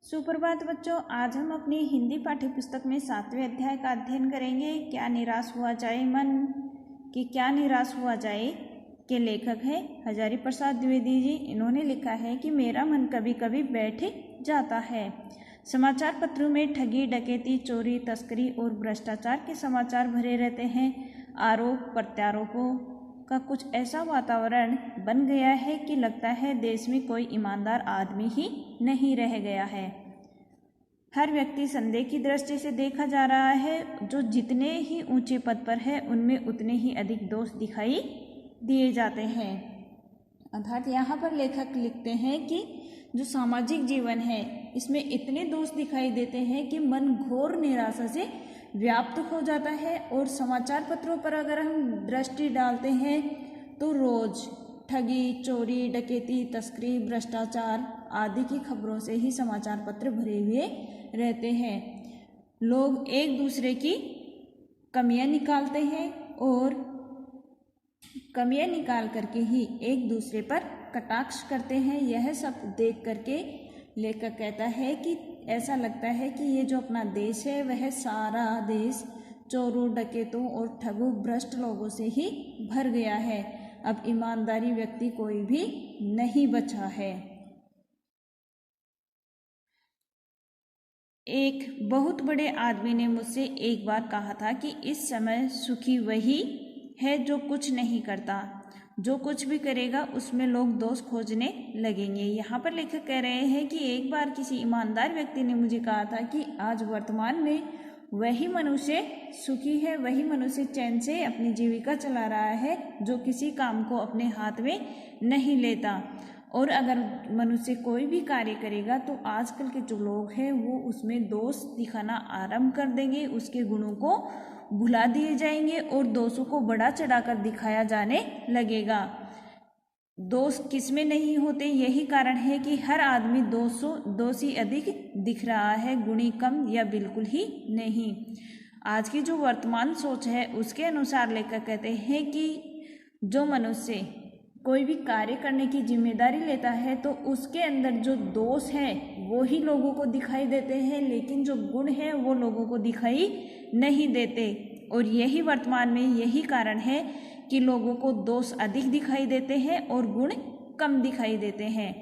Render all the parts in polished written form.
सुप्रभात बच्चों, आज हम अपनी हिंदी पाठ्य पुस्तक में 7वें अध्याय का अध्ययन करेंगे। क्या निराश हुआ जाए मन, कि क्या निराश हुआ जाए के लेखक हैं हजारी प्रसाद द्विवेदी जी। इन्होंने लिखा है कि मेरा मन कभी कभी बैठ जाता है। समाचार पत्रों में ठगी, डकैती, चोरी, तस्करी और भ्रष्टाचार के समाचार भरे रहते हैं। आरोप प्रत्यारोपों का कुछ ऐसा वातावरण बन गया है कि लगता है देश में कोई ईमानदार आदमी ही नहीं रह गया है। हर व्यक्ति संदेह की दृष्टि से देखा जा रहा है। जो जितने ही ऊंचे पद पर है उनमें उतने ही अधिक दोष दिखाई दिए जाते हैं। अर्थात यहाँ पर लेखक लिखते हैं कि जो सामाजिक जीवन है इसमें इतने दोष दिखाई देते हैं कि मन घोर निराशा से व्याप्त हो जाता है। और समाचार पत्रों पर अगर हम दृष्टि डालते हैं तो रोज ठगी, चोरी, डकैती, तस्करी, भ्रष्टाचार आदि की खबरों से ही समाचार पत्र भरे हुए रहते हैं। लोग एक दूसरे की कमियां निकालते हैं और कमियां निकाल करके ही एक दूसरे पर कटाक्ष करते हैं। यह सब देख करके लेखक कहता है कि ऐसा लगता है कि ये जो अपना देश है वह सारा देश चोरों, डकैतों और ठगों, भ्रष्ट लोगों से ही भर गया है। अब ईमानदारी व्यक्ति कोई भी नहीं बचा है। एक बहुत बड़े आदमी ने मुझसे एक बार कहा था कि इस समय सुखी वही है जो कुछ नहीं करता। जो कुछ भी करेगा उसमें लोग दोष खोजने लगेंगे। यहाँ पर लेखक कह रहे हैं कि एक बार किसी ईमानदार व्यक्ति ने मुझे कहा था कि आज वर्तमान में वही मनुष्य सुखी है, वही मनुष्य चैन से अपनी जीविका चला रहा है जो किसी काम को अपने हाथ में नहीं लेता। और अगर मनुष्य कोई भी कार्य करेगा तो आजकल के जो लोग हैं वो उसमें दोष दिखाना आरंभ कर देंगे, उसके गुणों को भुला दिए जाएंगे और दोषों को बढ़ा चढ़ाकर दिखाया जाने लगेगा। दोष किसमें नहीं होते, यही कारण है कि हर आदमी दोषी अधिक दिख रहा है, गुणी कम या बिल्कुल ही नहीं। आज की जो वर्तमान सोच है उसके अनुसार लेखक कहते हैं कि जो मनुष्य कोई भी कार्य करने की जिम्मेदारी लेता है तो उसके अंदर जो दोष है वो ही लोगों को दिखाई देते हैं, लेकिन जो गुण है वो लोगों को दिखाई नहीं देते। और यही वर्तमान में यही कारण है कि लोगों को दोष अधिक दिखाई देते हैं और गुण कम दिखाई देते हैं।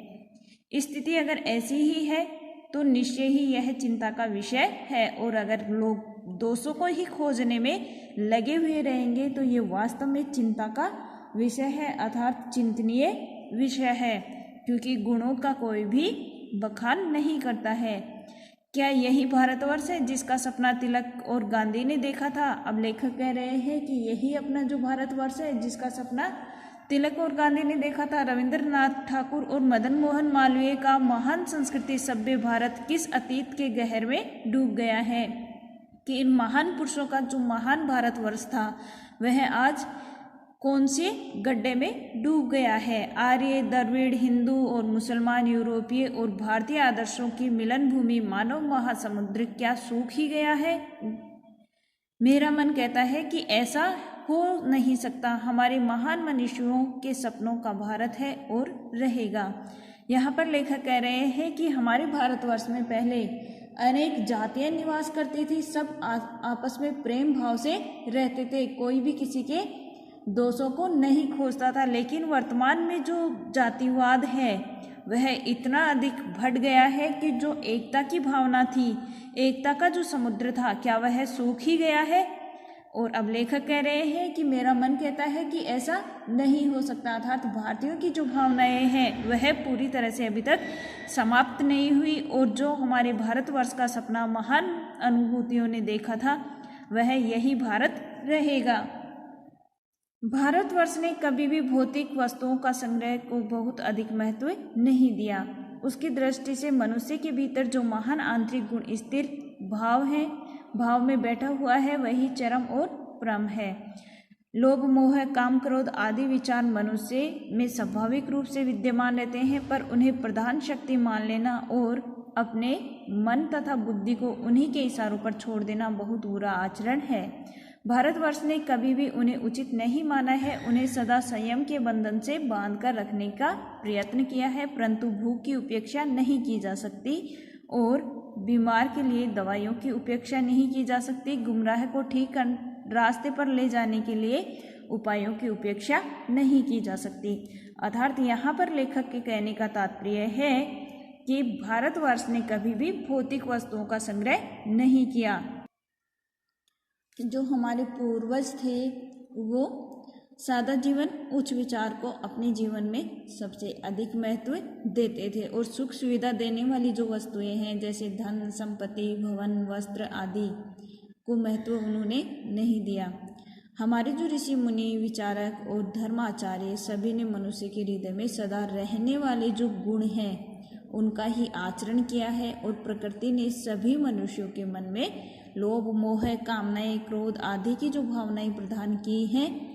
स्थिति अगर ऐसी ही है तो निश्चय ही यह चिंता का विषय है। और अगर लोग दोषों को ही खोजने में लगे हुए रहेंगे तो ये वास्तव में चिंता का विषय है, अर्थात चिंतनीय विषय है, क्योंकि गुणों का कोई भी बखान नहीं करता है। क्या यही भारतवर्ष है जिसका सपना तिलक और गांधी ने देखा था? अब लेखक कह रहे हैं कि यही अपना जो भारतवर्ष है जिसका सपना तिलक और गांधी ने देखा था। रविंद्रनाथ ठाकुर और मदन मोहन मालवीय का महान संस्कृति सभ्य भारत किस अतीत के गहर में डूब गया है कि इन महान पुरुषों का जो महान भारतवर्ष था वह आज कौन से गड्ढे में डूब गया है। आर्य, द्रविड़, हिंदू और मुसलमान, यूरोपीय और भारतीय आदर्शों की मिलन भूमि मानव महासमुद्र क्या सूख ही गया है? मेरा मन कहता है कि ऐसा हो नहीं सकता। हमारे महान मनीषियों के सपनों का भारत है और रहेगा। यहाँ पर लेखक कह रहे हैं कि हमारे भारतवर्ष में पहले अनेक जातियां निवास करती थी, सब आपस में प्रेम भाव से रहते थे, कोई भी किसी के दोषों को नहीं खोजता था। लेकिन वर्तमान में जो जातिवाद है वह इतना अधिक बढ़ गया है कि जो एकता की भावना थी, एकता का जो समुद्र था, क्या वह सूख ही गया है? और अब लेखक कह रहे हैं कि मेरा मन कहता है कि ऐसा नहीं हो सकता। अर्थात भारतीयों की जो भावनाएं हैं वह पूरी तरह से अभी तक समाप्त नहीं हुई और जो हमारे भारतवर्ष का सपना महान अनुभूतियों ने देखा था वह यही भारत रहेगा। भारतवर्ष ने कभी भी भौतिक वस्तुओं का संग्रह को बहुत अधिक महत्व नहीं दिया। उसकी दृष्टि से मनुष्य के भीतर जो महान आंतरिक गुण स्थिर भाव में बैठा हुआ है वही चरम और परम है। लोभ, मोह, काम, क्रोध आदि विचार मनुष्य में स्वाभाविक रूप से विद्यमान रहते हैं, पर उन्हें प्रधान शक्ति मान लेना और अपने मन तथा बुद्धि को उन्हीं के इशारों पर छोड़ देना बहुत बुरा आचरण है। भारतवर्ष ने कभी भी उन्हें उचित नहीं माना है। उन्हें सदा संयम के बंधन से बांध कर रखने का प्रयत्न किया है, परंतु भूख की उपेक्षा नहीं की जा सकती और बीमार के लिए दवाइयों की उपेक्षा नहीं की जा सकती। गुमराह को ठीक रास्ते पर ले जाने के लिए उपायों की उपेक्षा नहीं की जा सकती। अर्थात यहाँ पर लेखक के कहने का तात्पर्य है कि भारतवर्ष ने कभी भी भौतिक वस्तुओं का संग्रह नहीं किया। जो हमारे पूर्वज थे वो सादा जीवन, उच्च विचार को अपने जीवन में सबसे अधिक महत्व देते थे और सुख सुविधा देने वाली जो वस्तुएं हैं जैसे धन, संपत्ति, भवन, वस्त्र आदि को महत्व उन्होंने नहीं दिया। हमारे जो ऋषि मुनि, विचारक और धर्माचार्य सभी ने मनुष्य के हृदय में सदा रहने वाले जो गुण हैं उनका ही आचरण किया है और प्रकृति ने सभी मनुष्यों के मन में लोभ, मोह, कामनाएं, क्रोध आदि की जो भावनाएं प्रदान की हैं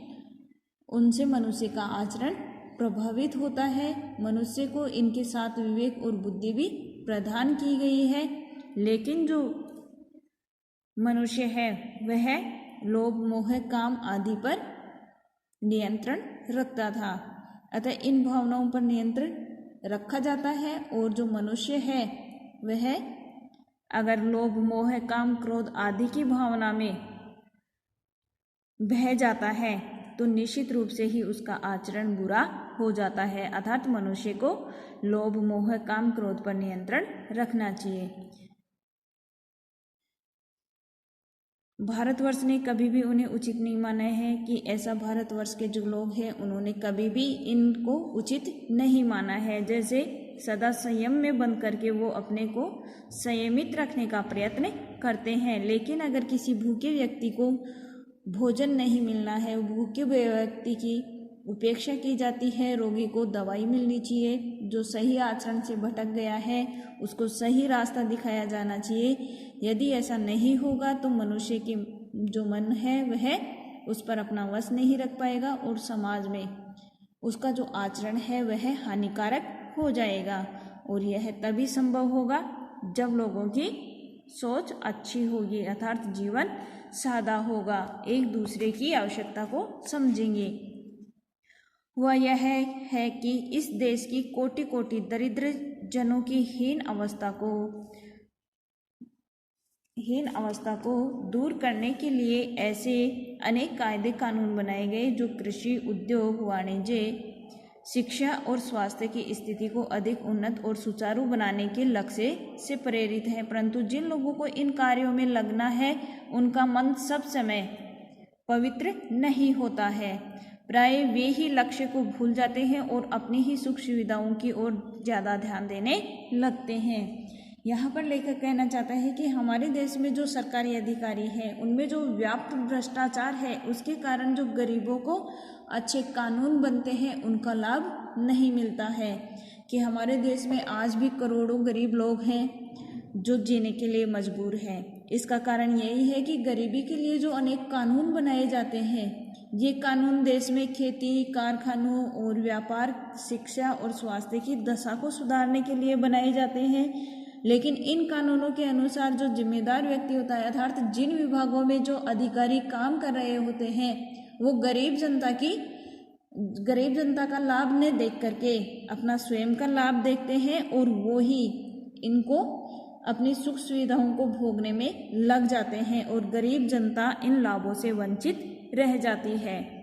उनसे मनुष्य का आचरण प्रभावित होता है। मनुष्य को इनके साथ विवेक और बुद्धि भी प्रदान की गई है, लेकिन जो मनुष्य है वह लोभ, मोह, काम आदि पर नियंत्रण रखता था। अतः इन भावनाओं पर नियंत्रण रखा जाता है और जो मनुष्य है वह अगर लोभ, मोह, काम, क्रोध आदि की भावना में बह जाता है तो निश्चित रूप से ही उसका आचरण बुरा हो जाता है। अर्थात मनुष्य को लोभ, मोह, काम, क्रोध पर नियंत्रण रखना चाहिए। भारतवर्ष ने कभी भी उन्हें उचित नहीं माना है कि ऐसा भारतवर्ष के जो लोग हैं उन्होंने कभी भी इनको उचित नहीं माना है। जैसे सदा संयम में बंद करके वो अपने को संयमित रखने का प्रयत्न करते हैं, लेकिन अगर किसी भूखे व्यक्ति को भोजन नहीं मिलना है, भूखे व्यक्ति की उपेक्षा की जाती है, रोगी को दवाई मिलनी चाहिए, जो सही आचरण से भटक गया है उसको सही रास्ता दिखाया जाना चाहिए। यदि ऐसा नहीं होगा तो मनुष्य की जो मन है वह उस पर अपना वश नहीं रख पाएगा और समाज में उसका जो आचरण है वह हानिकारक हो जाएगा। और यह तभी संभव होगा जब लोगों की सोच अच्छी होगी, अर्थात जीवन सादा होगा, एक दूसरे की आवश्यकता को समझेंगे। वह यह है कि इस देश की कोटि कोटि दरिद्र जनों की हीन अवस्था को दूर करने के लिए ऐसे अनेक कायदे कानून बनाए गए जो कृषि, उद्योग, वाणिज्य, शिक्षा और स्वास्थ्य की स्थिति को अधिक उन्नत और सुचारू बनाने के लक्ष्य से प्रेरित है। परंतु जिन लोगों को इन कार्यों में लगना है उनका मन सब समय पवित्र नहीं होता है। प्राय वे ही लक्ष्य को भूल जाते हैं और अपनी ही सुख सुविधाओं की ओर ज़्यादा ध्यान देने लगते हैं। यहाँ पर लेखक कहना चाहता है कि हमारे देश में जो सरकारी अधिकारी हैं उनमें जो व्याप्त भ्रष्टाचार है उसके कारण जो गरीबों को अच्छे कानून बनते हैं उनका लाभ नहीं मिलता है। कि हमारे देश में आज भी करोड़ों गरीब लोग हैं जो जीने के लिए मजबूर हैं। इसका कारण यही है कि गरीबी के लिए जो अनेक कानून बनाए जाते हैं ये कानून देश में खेती, कारखानों और व्यापार, शिक्षा और स्वास्थ्य की दशा को सुधारने के लिए बनाए जाते हैं। लेकिन इन कानूनों के अनुसार जो जिम्मेदार व्यक्ति होता है, अर्थात जिन विभागों में जो अधिकारी काम कर रहे होते हैं वो गरीब जनता का लाभ न देख करके अपना स्वयं का लाभ देखते हैं और वो ही इनको अपनी सुख सुविधाओं को भोगने में लग जाते हैं और गरीब जनता इन लाभों से वंचित रह जाती है।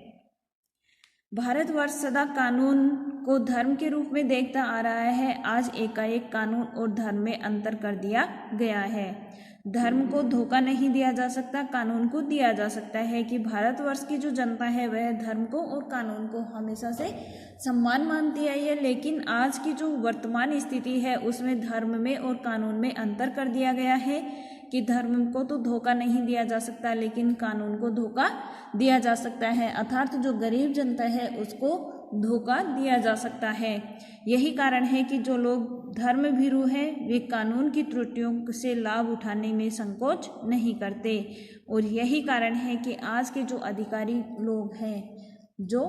भारतवर्ष सदा कानून को धर्म के रूप में देखता आ रहा है। आज एकाएक कानून और धर्म में अंतर कर दिया गया है। धर्म को धोखा नहीं दिया जा सकता, कानून को दिया जा सकता है। कि भारतवर्ष की जो जनता है वह धर्म को और कानून को हमेशा से सम्मान मानती आई है, लेकिन आज की जो वर्तमान स्थिति है उसमें धर्म में और कानून में अंतर कर दिया गया है। कि धर्म को तो धोखा नहीं दिया जा सकता लेकिन कानून को धोखा दिया जा सकता है, अर्थात जो गरीब जनता है उसको धोखा दिया जा सकता है। यही कारण है कि जो लोग धर्म भीरू हैं वे कानून की त्रुटियों से लाभ उठाने में संकोच नहीं करते। और यही कारण है कि आज के जो अधिकारी लोग हैं जो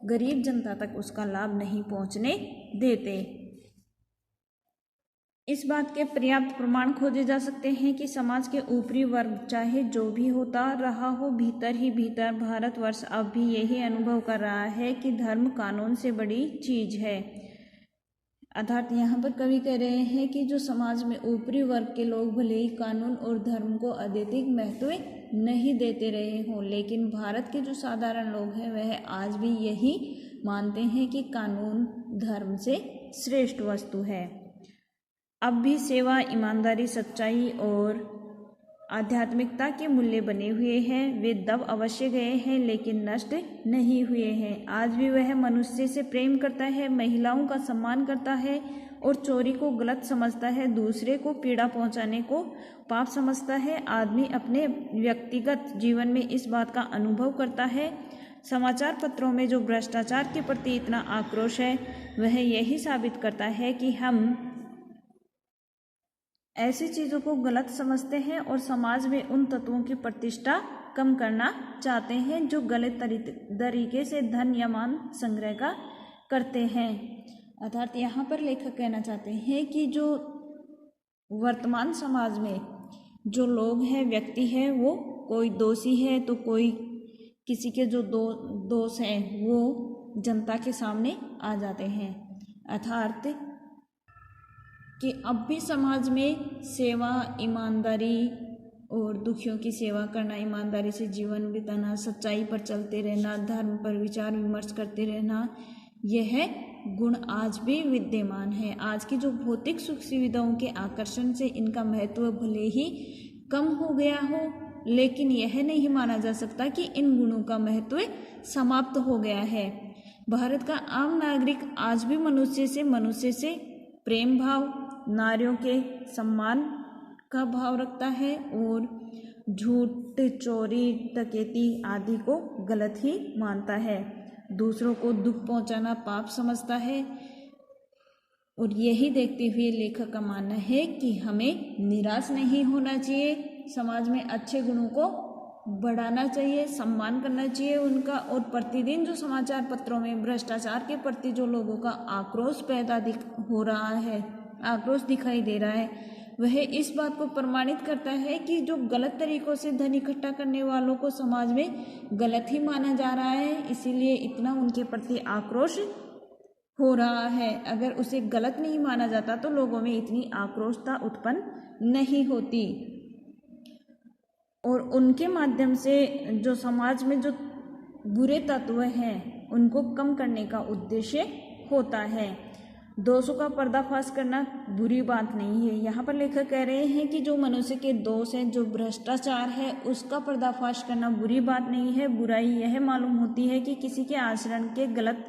गरीब जनता तक उसका लाभ नहीं पहुंचने देते। इस बात के पर्याप्त प्रमाण खोजे जा सकते हैं कि समाज के ऊपरी वर्ग चाहे जो भी होता रहा हो, भीतर ही भीतर भारतवर्ष अब भी यही अनुभव कर रहा है कि धर्म कानून से बड़ी चीज है। अर्थात यहाँ पर कवि कह रहे हैं कि जो समाज में ऊपरी वर्ग के लोग भले ही कानून और धर्म को अत्यधिक महत्व नहीं देते रहे हों, लेकिन भारत के जो साधारण लोग हैं वह आज भी यही मानते हैं कि कानून धर्म से श्रेष्ठ वस्तु है। अब भी सेवा, ईमानदारी, सच्चाई और आध्यात्मिकता के मूल्य बने हुए हैं। वे दब अवश्य गए हैं लेकिन नष्ट नहीं हुए हैं। आज भी वह मनुष्य से प्रेम करता है, महिलाओं का सम्मान करता है और चोरी को गलत समझता है, दूसरे को पीड़ा पहुंचाने को पाप समझता है। आदमी अपने व्यक्तिगत जीवन में इस बात का अनुभव करता है। समाचार पत्रों में जो भ्रष्टाचार के प्रति इतना आक्रोश है वह यही साबित करता है कि हम ऐसी चीज़ों को गलत समझते हैं और समाज में उन तत्वों की प्रतिष्ठा कम करना चाहते हैं जो गलत तरीके से धन या मान संग्रह का करते हैं। अर्थात यहाँ पर लेखक कहना चाहते हैं कि जो वर्तमान समाज में जो लोग हैं, व्यक्ति हैं, वो कोई दोषी है तो कोई किसी के जो दोष हैं वो जनता के सामने आ जाते हैं। अर्थात कि अब भी समाज में सेवा, ईमानदारी और दुखियों की सेवा करना, ईमानदारी से जीवन बिताना, सच्चाई पर चलते रहना, धर्म पर विचार विमर्श करते रहना, यह गुण आज भी विद्यमान है। आज की जो भौतिक सुख सुविधाओं के आकर्षण से इनका महत्व भले ही कम हो गया हो, लेकिन यह नहीं माना जा सकता कि इन गुणों का महत्व समाप्त हो गया है। भारत का आम नागरिक आज भी मनुष्य से प्रेम भाव, नारियों के सम्मान का भाव रखता है और झूठ, चोरी, डकैती आदि को गलत ही मानता है। दूसरों को दुख पहुंचाना पाप समझता है। और यही देखते हुए लेखक का मानना है कि हमें निराश नहीं होना चाहिए, समाज में अच्छे गुणों को बढ़ाना चाहिए, सम्मान करना चाहिए उनका। और प्रतिदिन जो समाचार पत्रों में भ्रष्टाचार के प्रति जो लोगों का आक्रोश पैदा हो रहा है, आक्रोश दिखाई दे रहा है, वह इस बात को प्रमाणित करता है कि जो गलत तरीकों से धन इकट्ठा करने वालों को समाज में गलत ही माना जा रहा है, इसीलिए इतना उनके प्रति आक्रोश हो रहा है। अगर उसे गलत नहीं माना जाता तो लोगों में इतनी आक्रोशता उत्पन्न नहीं होती। और उनके माध्यम से जो समाज में जो बुरे तत्व हैं उनको कम करने का उद्देश्य होता है। दोषों का पर्दाफाश करना बुरी बात नहीं है। यहाँ पर लेखक कह रहे हैं कि जो मनुष्य के दोष हैं, जो भ्रष्टाचार है, उसका पर्दाफाश करना बुरी बात नहीं है। बुराई यह मालूम होती है कि किसी के आचरण के गलत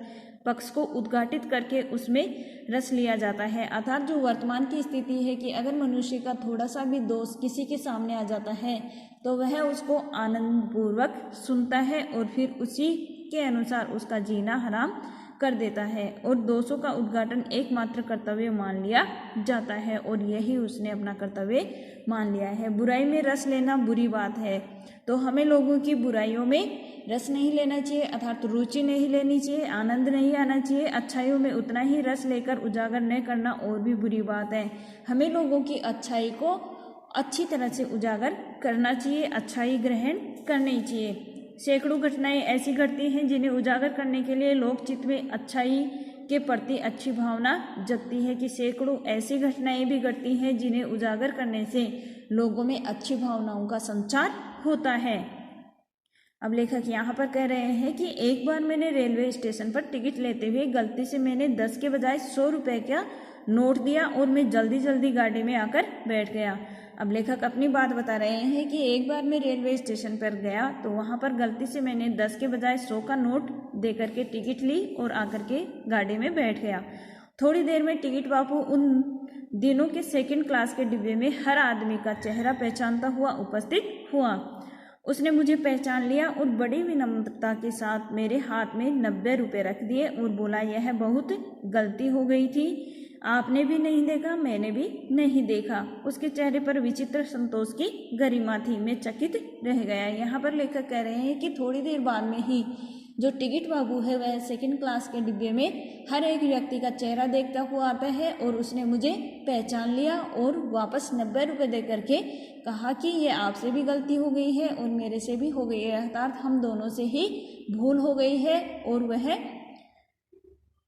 पक्ष को उद्घाटित करके उसमें रस लिया जाता है। अर्थात जो वर्तमान की स्थिति है कि अगर मनुष्य का थोड़ा सा भी दोष किसी के सामने आ जाता है तो वह उसको आनंदपूर्वक सुनता है और फिर उसी के अनुसार उसका जीना हराम कर देता है और दोषों का उद्घाटन एकमात्र कर्तव्य मान लिया जाता है और यही उसने अपना कर्तव्य मान लिया है। बुराई में रस लेना बुरी बात है, तो हमें लोगों की बुराइयों में रस नहीं लेना चाहिए, अर्थात रुचि नहीं लेनी चाहिए, आनंद नहीं आना चाहिए। अच्छाइयों में उतना ही रस लेकर उजागर न करना और भी बुरी बात है। हमें लोगों की अच्छाई को अच्छी तरह से उजागर करना चाहिए, अच्छाई ग्रहण करनी चाहिए। सैकड़ों घटनाएं ऐसी घटती हैं जिन्हें उजागर करने के लिए लोक चित्त में अच्छाई के प्रति अच्छी भावना जगती है कि सैकड़ों ऐसी घटनाएं भी घटती हैं जिन्हें उजागर करने से लोगों में अच्छी भावनाओं का संचार होता है। अब लेखक यहाँ पर कह रहे हैं कि एक बार मैंने रेलवे स्टेशन पर टिकट लेते हुए गलती से मैंने 10 के बजाय 100 रुपये का नोट दिया और मैं जल्दी जल्दी गाड़ी में आकर बैठ गया। अब लेखक अपनी बात बता रहे हैं कि एक बार मैं रेलवे स्टेशन पर गया तो वहाँ पर गलती से मैंने 10 के बजाय 100 का नोट दे करके टिकट ली और आकर के गाड़ी में बैठ गया। थोड़ी देर में टिकट बाबू उन दिनों के सेकंड क्लास के डिब्बे में हर आदमी का चेहरा पहचानता हुआ उपस्थित हुआ। उसने मुझे पहचान लिया और बड़ी विनम्रता के साथ मेरे हाथ में 90 रुपये रख दिए और बोला, यह बहुत गलती हो गई थी, आपने भी नहीं देखा, मैंने भी नहीं देखा। उसके चेहरे पर विचित्र संतोष की गरिमा थी। मैं चकित रह गया। यहाँ पर लेखक कह रहे हैं कि थोड़ी देर बाद में ही जो टिकट बाबू है वह सेकंड क्लास के डिब्बे में हर एक व्यक्ति का चेहरा देखता हुआ आता है और उसने मुझे पहचान लिया और वापस 90 रुपये दे करके कहा कि ये आपसे भी गलती हो गई है और मेरे से भी हो गई है, अर्थात हम दोनों से ही भूल हो गई है। और वह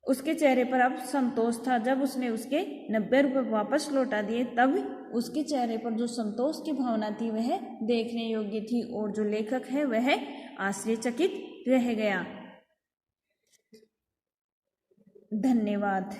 उसके चेहरे पर अब संतोष था। जब उसने उसके 90 रुपये वापस लौटा दिए तब उसके चेहरे पर जो संतोष की भावना थी वह देखने योग्य थी और जो लेखक है वह आश्चर्यचकित रह गया। धन्यवाद।